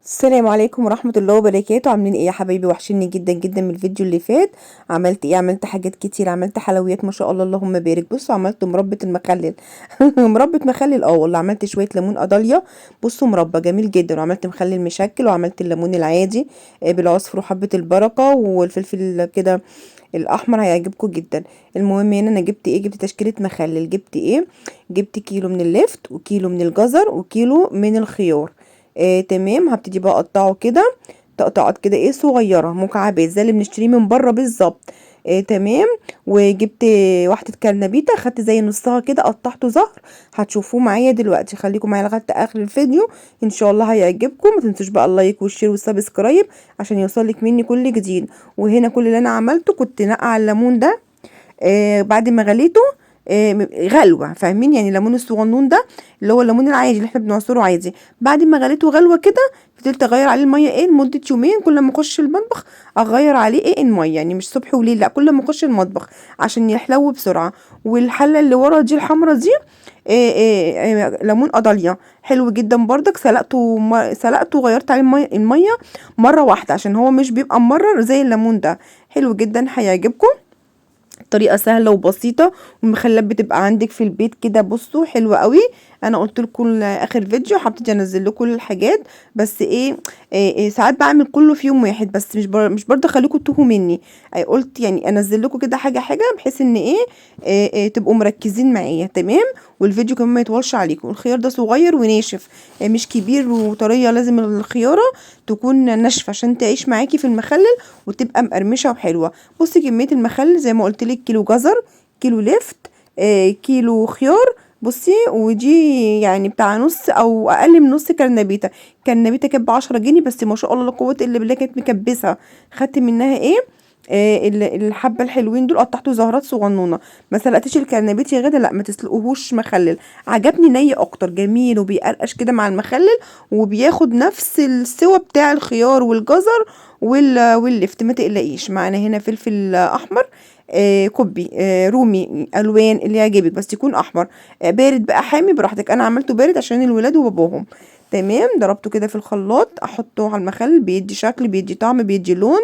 السلام عليكم ورحمة الله وبركاته. عاملين ايه يا حبايبي؟ وحشني جدا جدا من الفيديو اللي فات. عملت ايه؟ عملت حاجات كتير، عملت حلويات ما شاء الله اللهم بارك. بصوا عملت مربى المخلل. مربى مخلل، والله عملت شوية ليمون قضاليا. بصوا مربى جميل جدا. وعملت مخلل مشكل، وعملت الليمون العادي بالعصفر وحبة البركة والفلفل كده الاحمر، هيعجبكم جدا. المهم هنا انا جبت ايه؟ جبت تشكيلة مخلل. جبت ايه؟ جبت كيلو من اللفت، وكيلو من الجزر، وكيلو من الخيار. تمام. هبتدي بقى اقطعه كده تقطعات كده ايه صغيره، مكعبات زي اللي بنشتريه من بره بالظبط. تمام. وجبت واحده كرنبيطه، خدت زي نصها كده قطعته زهر. هتشوفوه معايا دلوقتي، خليكم معايا لغايه اخر الفيديو ان شاء الله هيعجبكم. ما تنسوش بقى اللايك والشير والسبسكرايب عشان يوصلك مني كل جديد. وهنا كل اللي انا عملته، كنت نقع الليمون ده بعد ما غليته غلوه، فاهمين؟ يعني الليمون الصغنون ده اللي هو الليمون العادي اللي احنا بنعصره عادي، بعد ما غليته غلوه كده فضلت اغير عليه الميه ايه لمده يومين. كل ما اخش المطبخ اغير عليه ايه الميه، يعني مش صبح وليل، لا، كل ما اخش المطبخ عشان يحلو بسرعه. والحله اللي ورا دي الحمرا دي ليمون قضاليا حلو جدا برضك. سلقته وغيرت عليه الميه مره واحده عشان هو مش بيبقى ممرر زي الليمون ده. حلو جدا، هيعجبكم. طريقه سهله وبسيطه، والمخلات بتبقى عندك في البيت كده. بصوا حلوه قوي. انا قلت لكم اخر فيديو هبتدي انزل لكم كل الحاجات، بس إيه ساعات بعمل كله في يوم واحد، بس مش برضه خليكم تتوهوا مني. قلت يعني انزل لكم كده حاجه حاجه بحيث ان تبقوا مركزين معايا. تمام. والفيديو كمان ما يطولش عليكم. الخيار ده صغير وناشف، مش كبير وطريه. لازم الخياره تكون ناشفه عشان تعيش معاكي في المخلل وتبقى مقرمشه وحلوه. بصي كميه المخلل زي ما قلت لك: كيلو جزر، كيلو لفت، كيلو خيار. بصي ودي يعني بتاع نص او اقل من نص كرنبيته. كرنبيته كانت ب10 جنيه، بس ما شاء الله لا قوه الا بالله كانت مكبسه. خدت منها الحبه الحلوين دول قطعته زهرات صغنونه. ما سلقتش الكرنبيت يا غدا، لا ما تسلقوهوش مخلل. عجبني ني اكتر، جميل وبيقرقش كده مع المخلل، وبياخد نفس السوا بتاع الخيار والجزر واللفت. ما تقلقيش. معانا هنا فلفل احمر كوبي، رومي، الوان اللي يعجبك بس يكون احمر. بارد بقى حامي براحتك. انا عملته بارد عشان الولاد وباباهم. تمام. ضربته كده في الخلاط، احطه على المخلل، بيدي شكل، بيدي طعم، بيدي لون.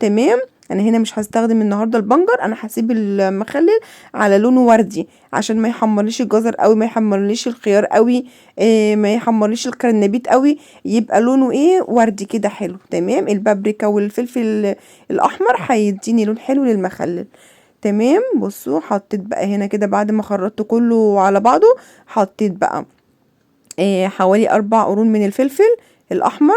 تمام. انا هنا مش هستخدم النهارده البنجر، انا هسيب المخلل على لونه وردي عشان ما يحمرليش الجزر قوي، ما يحمرليش الخيار قوي، ما يحمرليش الكرنبيت قوي. يبقى لونه وردي كده حلو. تمام. البابريكا والفلفل الاحمر هيديني لون حلو للمخلل. تمام. بصوا حطيت بقى هنا كده بعد ما خرطت كله على بعضه، حطيت بقى حوالي 4 قرون من الفلفل الاحمر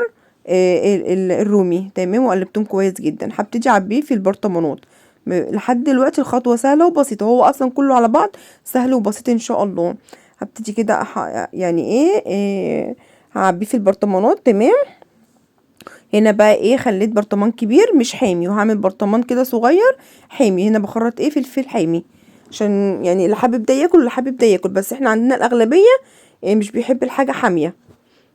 الرومي. تمام. وقلبتهم كويس جدا. هبتدي اعبيه في البرطمانات. لحد دلوقتي الخطوه سهله وبسيطه، هو اصلا كله على بعض سهل وبسيط ان شاء الله. هبتدي كده يعني هعبيه في البرطمانات. تمام. هنا بقى خليت برطمان كبير مش حامي، وهعمل برطمان كده صغير حامي. هنا بخرط فلفل حامي عشان يعني اللي حابب ده ياكل واللي حابب ده ياكل، بس احنا عندنا الاغلبيه مش بيحب الحاجه حاميه.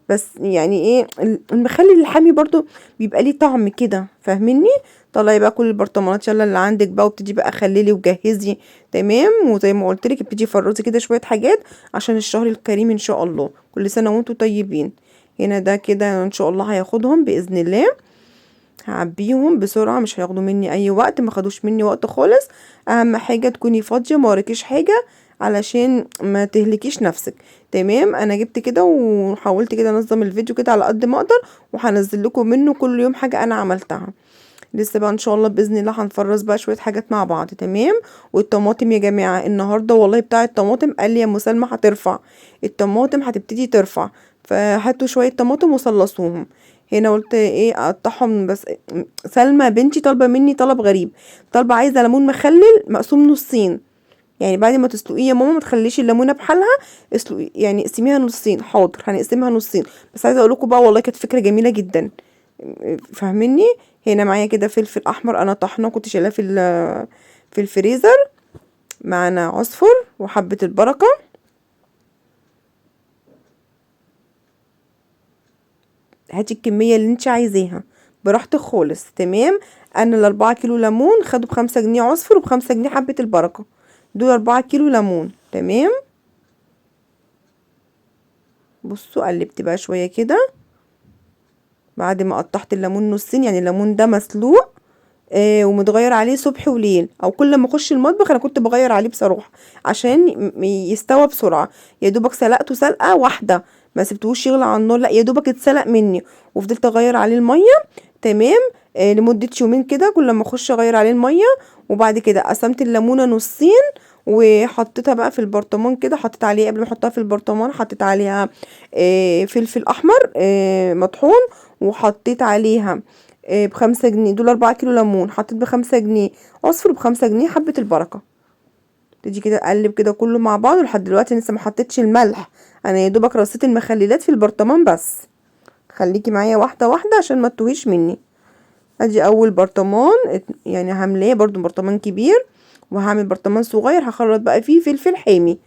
بس يعني المخلل الحامي برضو بيبقى ليه طعم كده، فاهميني؟ طلعي بقى كل البرطمانات يلا اللي عندك بقى، وابتدي بقى خللي وجهزي. تمام. وزي ما قلت لك ابتدي فرزي كده شويه حاجات عشان الشهر الكريم ان شاء الله. كل سنه وانتم طيبين. هنا ده كده ان شاء الله هياخدهم باذن الله. هعبيهم بسرعه، مش هياخدوا مني اي وقت، ما خدوش مني وقت خالص. اهم حاجه تكوني فاضيه ما وراكيش حاجه علشان ما تهلكيش نفسك. تمام. انا جبت كده وحاولت كده انظم الفيديو كده على قد ما اقدر، وهنزل لكم منه كل يوم حاجه انا عملتها. لسه بقى ان شاء الله باذن الله هنفرز بقى شويه حاجات مع بعض. تمام. والطماطم يا جماعه النهارده والله بتاع الطماطم قال لي يا مسلمه هترفع، الطماطم هتبتدي ترفع، فهاتوا شويه طماطم وصلصوهم. هنا قلت اقطعهم بس. سلمى بنتي طالبه مني طلب غريب، طالبه عايزه ليمون مخلل مقسوم نصين. يعني بعد ما تسلقيه يا ماما ما تخليش الليمونه بحالها، اسلقي يعني اقسميها نصين. حاضر هنقسمها نصين. بس عايزه اقول لكم بقى والله كانت فكره جميله جدا، فاهميني؟ هنا معايا كده فلفل احمر انا طحناه، كنت شايلاه في الفريزر. معانا عصفر وحبه البركه. هاتي الكميه اللي انت عايزاها براحتك خالص. تمام. انا ال4 كيلو ليمون خدوا ب5 جنيه عصفر، وب5 جنيه حبه البركه. دول 4 كيلو ليمون. تمام. بصوا قلبت بقى شويه كده. بعد ما قطعت الليمون نصين، يعني الليمون ده مسلوق ومتغير عليه صبح وليل، او كل ما اخش المطبخ انا كنت بغير عليه بصراحه عشان يستوى بسرعه. يا دوبك سلقته سلقه واحده، ما سبتهوش يغلى على النار، لا يا دوبك اتسلق مني، وفضلت اغير عليه الميه. تمام. لمده يومين كده كل ما اخش اغير عليه الميه. وبعد كده قسمت الليمونه نصين وحطيتها بقى في البرطمان كده، حطيت عليه قبل ما احطها في البرطمان حطيت عليها فلفل احمر مطحون، وحطيت عليها ب5 جنيه، دول 4 كيلو ليمون، حطيت ب5 جنيه عصفر، ب5 جنيه حبة البركة. تيجي كده اقلب كده كله مع بعض. ولحد دلوقتي لسه ما حطيتش الملح، انا يا دوبك رصيت المخللات في البرطمان بس. خليكي معايا واحدة واحدة عشان ما تتوهيش مني. ادي اول برطمان، يعني هعملاه برضو برطمان كبير، وهعمل برطمان صغير هخلط بقى فيه فلفل حامي،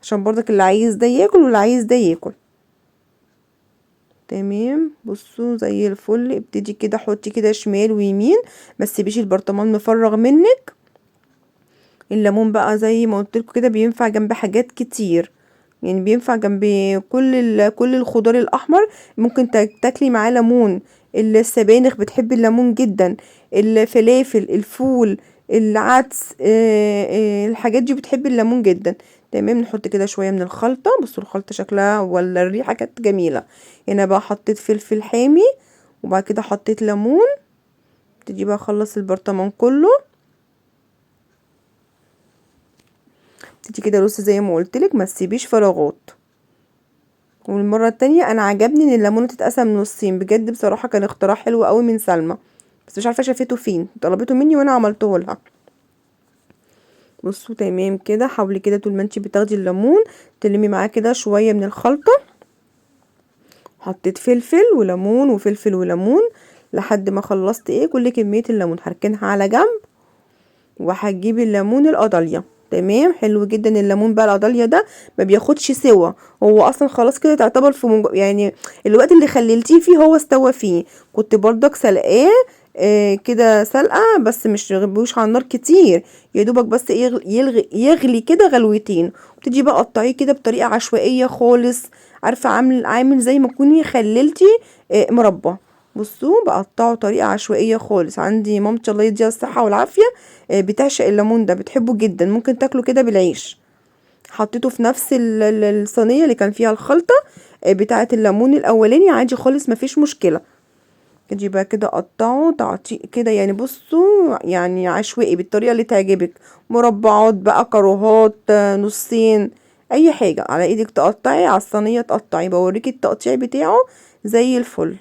عشان برضك اللي عايز ده ياكل واللي عايز ده ياكل. تمام. بصوا زي الفل. ابتدي كده حطي كده شمال ويمين، بس تسيبيش البرطمان مفرغ منك. الليمون بقى زي ما قلت لكم كده بينفع جنب حاجات كتير، يعني بينفع جنب كل الخضار الاحمر. ممكن تاكلي معاه ليمون. السبانخ بتحب الليمون جدا، الفلافل، الفول، العدس، الحاجات دي بتحب الليمون جدا. تمام. نحط كده شويه من الخلطه. بصوا الخلطه شكلها ولا الريحه كانت جميله. هنا بقى حطيت فلفل حامي، وبعد كده حطيت ليمون. تجي بقى اخلص البرطمان كله. تيجي كده رصي زي ما قلتلك، ما تسيبيش فراغات. والمره التانية انا عجبني ان الليمونه تتقسم نصين، بجد بصراحه كان اختراع حلو قوي من سلمى، بس مش عارفه شافته فين، طلبته مني وانا عملته لها. بصوا تمام كده. حاولي كده طول ما انتي بتاخدي الليمون تلمي معاه كده شويه من الخلطه. حطيت فلفل وليمون وفلفل وليمون لحد ما خلصت كل كميه الليمون، هركنها على جنب. وهتجيبي الليمون القضاليا. تمام. حلو جدا الليمون بقى القضاليا ده ما بياخدش سوا، هو اصلا خلاص كده تعتبر في يعني الوقت اللي خللتيه فيه هو استوى فيه. كنت برضك سلقاه كده سلقه، بس مش غبوش على النار كتير، يا دوبك بس يغلي كده غلوتين. وتجي بقى قطعيه كده بطريقه عشوائيه خالص، عارفه عامل زي ما تكوني خللتي مربى. بصوا بقطعه طريقه عشوائيه خالص. عندي مامتي الله يديها الصحه والعافيه بتعشق الليمون ده، بتحبه جدا، ممكن تاكله كده بالعيش. حطيته في نفس الصينيه اللي كان فيها الخلطه بتاعه الليمون الاولاني، عادي خالص مفيش مشكله. تجي بقى كده قطعه تعطيه كده، يعني بصوا يعني عشوائي بالطريقه اللي تعجبك، مربعات بقى، كروهات، نصين، اي حاجه على ايدك تقطعي، على الصينيه تقطعي. بوريكي التقطيع بتاعه زي الفل.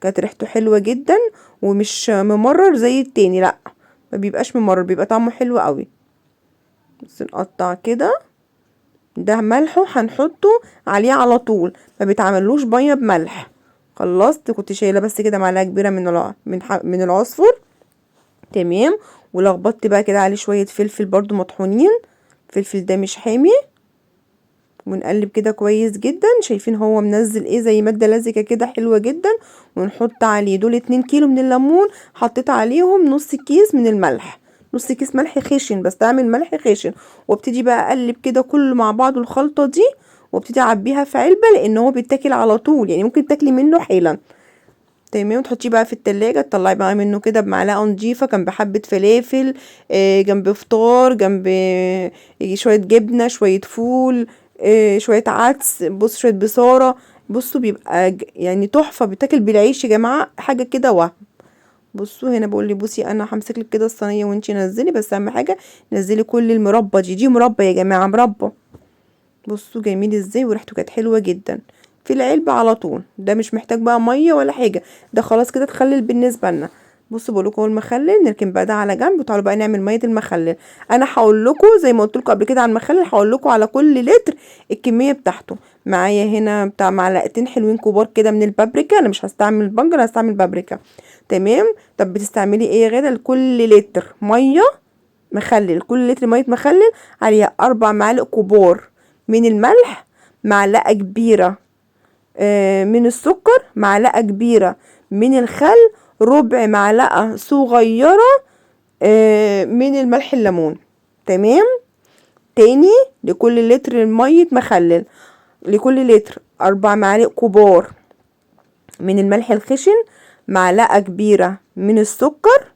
كانت ريحته حلوه جدا ومش ممرر زي التاني، لا ما بيبقاش ممرر، بيبقى طعمه حلو قوي. بس نقطع كده. ده ملحه هنحطه عليه على طول، ما بيتعملوش ميه بملح. خلصت. كنت شايله بس كده معلقه كبيره من العصفر. تمام. ولخبطت بقى كده عليه شويه فلفل برضو مطحونين، فلفل ده مش حامي. ونقلب كده كويس جدا. شايفين هو منزل زي ماده لزجه كده حلوه جدا. ونحط عليه دول 2 كيلو من الليمون، حطيت عليهم نص كيس من الملح، نص كيس ملح خشن، بس تعمل ملح خشن. وابتدي بقى اقلب كده كله مع بعض الخلطه دي، وابتدي اعبيها في علبه لان هو بيتاكل على طول، يعني ممكن تاكلي منه حالا. تمام. وتحطيه بقى في التلاجة، تطلعي بقى منه كده بمعلقه نضيفه جنب حبه فلافل، جنب فطار، جنب شويه جبنه، شويه فول، شويه عدس، بص شويه بصاره. بصوا بيبقى يعني تحفه، بيتاكل بالعيش يا جماعه، حاجه كده وهم. بصوا هنا بقول لي بصي انا همسك لك كده الصينيه وانتي نزلي، بس اهم حاجه نزلي كل المربى دي مربى يا جماعه، مربى. بصوا جميل ازاي، وريحته كانت حلوه جدا في العلبه على طول. ده مش محتاج بقى ميه ولا حاجه، ده خلاص كده اتخلل بالنسبه لنا. بصوا بقول لكم هو المخلل، نركن بقى ده على جنب، وتعالوا بقى نعمل ميه المخلل. انا هقول لكم زي ما قلت لكم قبل كده على المخلل، هقول لكم على كل لتر الكميه بتاعته. معايا هنا بتاع معلقتين حلوين كبار كده من البابريكا، انا مش هستعمل بنجر، انا هستعمل بابريكا. تمام. طب بتستعملي ايه يا غدا؟ لكل لتر ميه مخلل، كل لتر ميه مخلل عليها 4 معالق كبار من الملح، معلقه كبيره من السكر، معلقه كبيره من الخل، ربع معلقه صغيره من الملح الليمون. تمام. تاني، لكل لتر ميه مخلل، لكل لتر 4 معالق كبار من الملح الخشن، معلقة كبيرة من السكر،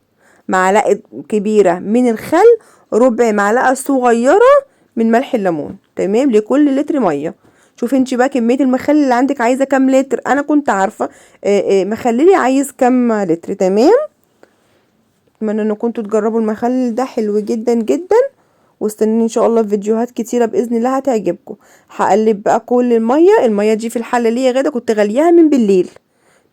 معلقة كبيرة من الخل، ربع معلقة صغيرة من ملح الليمون. تمام، لكل لتر مية. شوفي انت بقى كمية المخلل اللي عندك عايزة كام لتر. انا كنت عارفة مخللي عايز كام لتر. تمام، اتمنى ان كنتوا تجربوا المخلل ده، حلو جدا جدا. واستنوني ان شاء الله في فيديوهات كتيرة باذن الله هتعجبكم. هقلب بقى كل المية دي في الحلة اللي هي غدا كنت غليها من بالليل.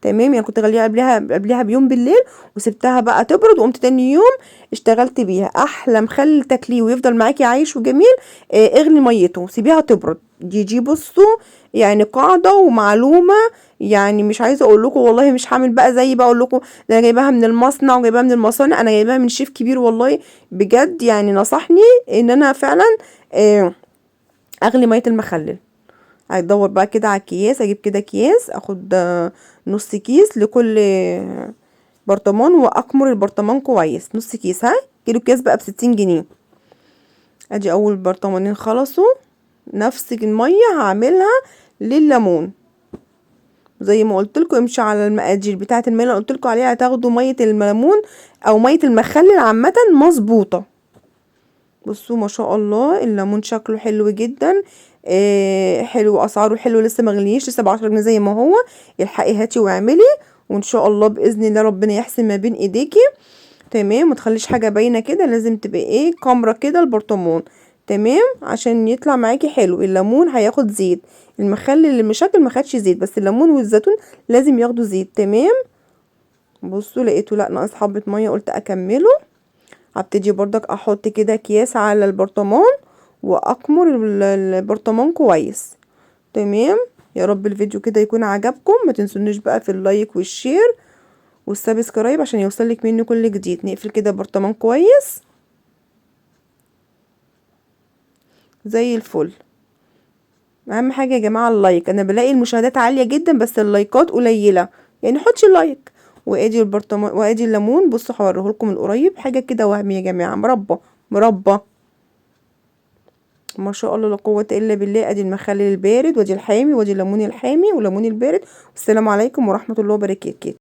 تمام، يعني كنت غليها قبلها بيوم بالليل، وسبتها بقى تبرد، وقمت تاني يوم اشتغلت بيها. احلى مخلل تاكليه ويفضل معاكي عايش وجميل، اغلي ميته سيبيها تبرد. دي بصوا، يعني قاعده ومعلومه. يعني مش عايزه اقول لكم والله، مش هعمل بقى زي بقى اقول لكم ده انا جايباها من المصنع وجايباها من المصانع، انا جايباها من شيف كبير والله بجد. يعني نصحني ان انا فعلا اغلي ميه المخلل. هدور بقى كده على الكياس، اجيب كده اكياس، اخد نص كيس لكل برطمان، واكمر البرطمان كويس. نص كيس، ها كيلو كياس بقى ب60 جنيه. ادي اول برطمانين خلصوا. نفس الميه هعملها لليمون زي ما قلت لكم. امشي على المقادير بتاعه الميه اللي قلت لكم عليها، هتاخدوا ميه الليمون او ميه المخلل عامه مظبوطه. بصوا ما شاء الله الليمون شكله حلو جدا. حلو، اسعاره حلو، لسه مغليش، لسه ب10 جنيه زي ما هو. الحقي هاتي واعملي، وان شاء الله باذن الله ربنا يحسن ما بين ايديكي. تمام، متخليش حاجه باينه كده، لازم تبقى كامره كده البرطمان. تمام، عشان يطلع معاكي حلو. الليمون هياخد زيت، المخلل المشكل ما خدش زيت، بس الليمون والزيتون لازم ياخدوا زيت. تمام، بصوا لقيته لا ناقص حبه ميه، قلت اكمله. هبتدي برضك احط كده اكياس على البرطمان، واكمر البرطمان كويس. تمام، يا رب الفيديو كده يكون عجبكم. ما تنسونيش بقى في اللايك والشير والسبسكرايب عشان يوصلك مني كل جديد. نقفل كده البرطمان كويس زي الفل. اهم حاجه يا جماعه اللايك، انا بلاقي المشاهدات عاليه جدا بس اللايكات قليله، يعني حطش اللايك. وادي البرطمان وادي الليمون، بصوا هوريهولكم من قريب حاجه كده وهم يا جماعه، مربى مربى. ما شاء الله لا قوة الا بالله. ادي المخلل البارد، وادي الحامي، وادي الليمون الحامي والليمون البارد. والسلام عليكم ورحمة الله وبركاته.